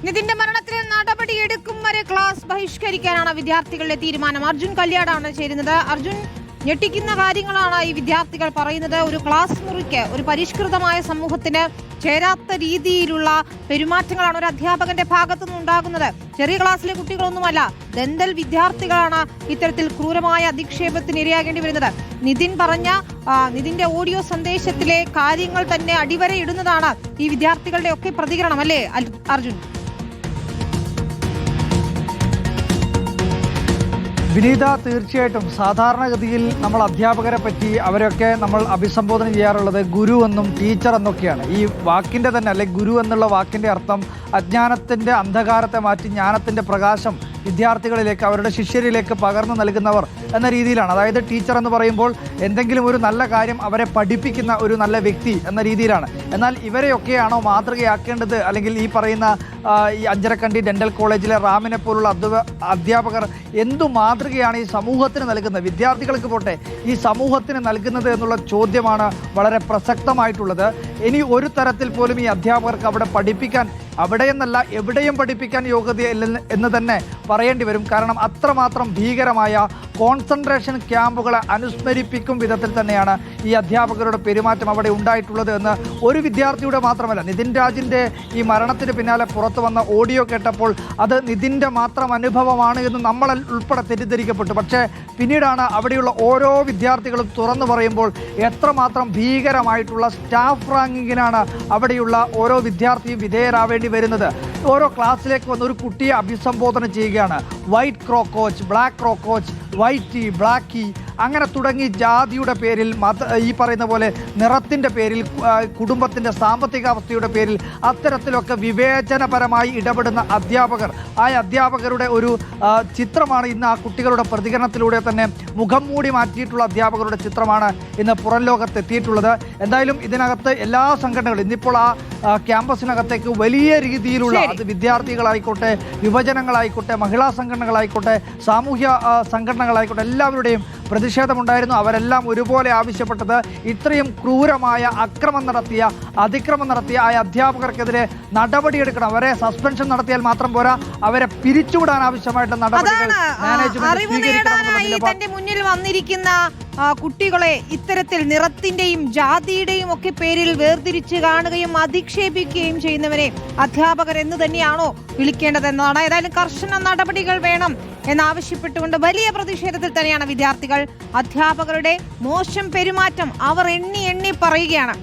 നിതിന്റെ മരണത്തിൽ നടപടിയെടുക്കും വരെ ക്ലാസ് ബഹിഷ്കരിക്കാനാണ് വിദ്യാർത്ഥികളുടെ തീരുമാനം. അർജുൻ കല്യാടാണ് ചേരുന്നത്. അർജുൻ, ഞെട്ടിക്കുന്ന കാര്യങ്ങളാണ് ഈ വിദ്യാർത്ഥികൾ പറയുന്നത്. ഒരു ക്ലാസ് മുറിക്ക്, ഒരു പരിഷ്കൃതമായ സമൂഹത്തിന് ചേരാത്ത രീതിയിലുള്ള പെരുമാറ്റങ്ങളാണ് ഒരു അധ്യാപകന്റെ ഭാഗത്തുനിന്ന് ഉണ്ടാകുന്നത്. ചെറിയ ക്ലാസ്സിലെ കുട്ടികളൊന്നുമല്ല, ദന്തൽ വിദ്യാർത്ഥികളാണ് ഇത്തരത്തിൽ ക്രൂരമായ അധിക്ഷേപത്തിന് ഇരയാകേണ്ടി വരുന്നത്. നിതിന്റെ ഓഡിയോ സന്ദേശത്തിലെ കാര്യങ്ങൾ തന്നെ അടിവരയിടുന്നതാണ് ഈ വിദ്യാർത്ഥികളുടെ ഒക്കെ പ്രതികരണം, അല്ലേ അർജുൻ? വിനീത, തീർച്ചയായിട്ടും സാധാരണഗതിയിൽ നമ്മൾ അധ്യാപകരെ പറ്റി അവരൊക്കെ നമ്മൾ അഭിസംബോധന ചെയ്യാറുള്ളത് ഗുരു എന്നും ടീച്ചർ എന്നൊക്കെയാണ്. ഈ വാക്കിൻ്റെ തന്നെ, അല്ലെങ്കിൽ ഗുരു എന്നുള്ള വാക്കിൻ്റെ അർത്ഥം അജ്ഞാനത്തിൻ്റെ അന്ധകാരത്തെ മാറ്റി ജ്ഞാനത്തിൻ്റെ പ്രകാശം വിദ്യാർത്ഥികളിലേക്ക്, അവരുടെ ശിഷ്യരിലേക്ക് പകർന്നു നൽകുന്നവർ എന്ന രീതിയിലാണ്. അതായത് ടീച്ചർ എന്ന് പറയുമ്പോൾ എന്തെങ്കിലും ഒരു നല്ല കാര്യം അവരെ പഠിപ്പിക്കുന്ന ഒരു നല്ല വ്യക്തി എന്ന രീതിയിലാണ്. എന്നാൽ ഇവരെയൊക്കെയാണോ മാതൃകയാക്കേണ്ടത്? അല്ലെങ്കിൽ ഈ പറയുന്ന ഈ അഞ്ചരക്കണ്ടി ഡെന്റൽ കോളേജിലെ റാമിനെ പോലുള്ള അധ്യാപകർ എന്തു മാതൃകയാണ് ഈ സമൂഹത്തിന് നൽകുന്നത്, വിദ്യാർത്ഥികൾക്ക് പോട്ടെ ഈ സമൂഹത്തിന് നൽകുന്നത് എന്നുള്ള ചോദ്യമാണ് വളരെ പ്രസക്തമായിട്ടുള്ളത്. ഇനി ഒരു തരത്തിൽ പോലും ഈ അധ്യാപകർക്ക് അവിടെ പഠിപ്പിക്കാൻ, അവിടെയെന്നല്ല എവിടെയും പഠിപ്പിക്കാൻ യോഗ്യതയില്ല എന്ന് തന്നെ പറയേണ്ടി വരും. കാരണം അത്രമാത്രം ഭീകരമായ കോൺസെൻട്രേഷൻ ക്യാമ്പുകളെ അനുസ്മരിപ്പിക്കും വിധത്തിൽ തന്നെയാണ് ഈ അധ്യാപകരുടെ പെരുമാറ്റം അവിടെ ഉണ്ടായിട്ടുള്ളത് എന്ന് ഒരു വിദ്യാർത്ഥിയുടെ മാത്രമല്ല, നിതിൻ രാജിൻ്റെ ഈ മരണത്തിന് പിന്നാലെ പുറത്തു വന്ന ഓഡിയോ കേട്ടപ്പോൾ അത് നിതിൻ്റെ മാത്രം അനുഭവമാണ് എന്ന് നമ്മൾ ഉൾപ്പെടെ തെറ്റിദ്ധരിക്കപ്പെട്ടു. പക്ഷേ പിന്നീടാണ് അവിടെയുള്ള ഓരോ വിദ്യാർത്ഥികളും തുറന്നു പറയുമ്പോൾ എത്രമാത്രം ഭീകരമായിട്ടുള്ള സ്റ്റാഫ് റാങ്കിങ്ങിനാണ് അവിടെയുള്ള ഓരോ വിദ്യാർത്ഥിയും വിധേയരാവേണ്ടി വരുന്നത്. ഓരോ ക്ലാസ്സിലേക്ക് വന്ന ഒരു കുട്ടിയെ അഭിസംബോധന ചെയ്യുകയാണ്. വൈറ്റ് ക്രോക്കോച്ച്, ബ്ലാക്ക് ക്രോക്കോച്ച്, വൈറ്റി, ബ്ലാക്കി, അങ്ങനെ തുടങ്ങി ജാതിയുടെ പേരിൽ, ഈ പറയുന്ന പോലെ നിറത്തിൻ്റെ പേരിൽ, കുടുംബത്തിൻ്റെ സാമ്പത്തികാവസ്ഥയുടെ പേരിൽ അത്തരത്തിലൊക്കെ വിവേചനപരമായി ഇടപെടുന്ന അധ്യാപകർ, ആ അധ്യാപകരുടെ ഒരു ചിത്രമാണ് ഇന്ന് ആ കുട്ടികളുടെ പ്രതികരണത്തിലൂടെ തന്നെ മുഖം മൂടി മാറ്റിയിട്ടുള്ള അധ്യാപകരുടെ ചിത്രമാണ് ഇന്ന് പുറം ലോകത്തെത്തിയിട്ടുള്ളത്. എന്തായാലും ഇതിനകത്ത് എല്ലാ സംഘടനകളും ഇന്നിപ്പോൾ ആ ക്യാമ്പസിനകത്തേക്ക് വലിയ രീതിയിലുള്ള, അത് വിദ്യാർത്ഥികളായിക്കോട്ടെ, യുവജനങ്ങളായിക്കോട്ടെ, മഹിളാ സംഘടനകളായിക്കോട്ടെ, സാമൂഹ്യ സംഘടനകളായിക്കോട്ടെ, എല്ലാവരുടെയും പ്രതിഷേധമുണ്ടായിരുന്നു. അവരെല്ലാം ഒരുപോലെ ആവശ്യപ്പെട്ടത് ഇത്രയും ക്രൂരമായ അതിക്രമം നടത്തിയ ആ അധ്യാപകർക്കെതിരെ നടപടിയെടുക്കണം. അവരെ സസ്പെൻഷൻ നടത്തിയാൽ മാത്രം പോരാ, അവരെ പിരിച്ചുവിടാൻ ആവശ്യമായിട്ട് നടപടികൾ തന്റെ മുന്നിൽ വന്നിരിക്കുന്ന കുട്ടികളെ ഇത്തരത്തിൽ നിറത്തിന്റെയും ജാതിയുടെയും ഒക്കെ പേരിൽ വേർതിരിച്ച് കാണുകയും അധിക്ഷേപിക്കുകയും ചെയ്യുന്നവരെ അധ്യാപകർ എന്ന് തന്നെയാണോ വിളിക്കേണ്ടതെന്നതാണ്. ഏതായാലും കർശന നടപടികൾ വേണം എന്നാവശ്യപ്പെട്ടുകൊണ്ട് വലിയ പ്രതിഷേധത്തിൽ തന്നെയാണ് വിദ്യാർത്ഥികൾ. അധ്യാപകരുടെ മോശം പെരുമാറ്റം അവർ എണ്ണി പറയുകയാണ്.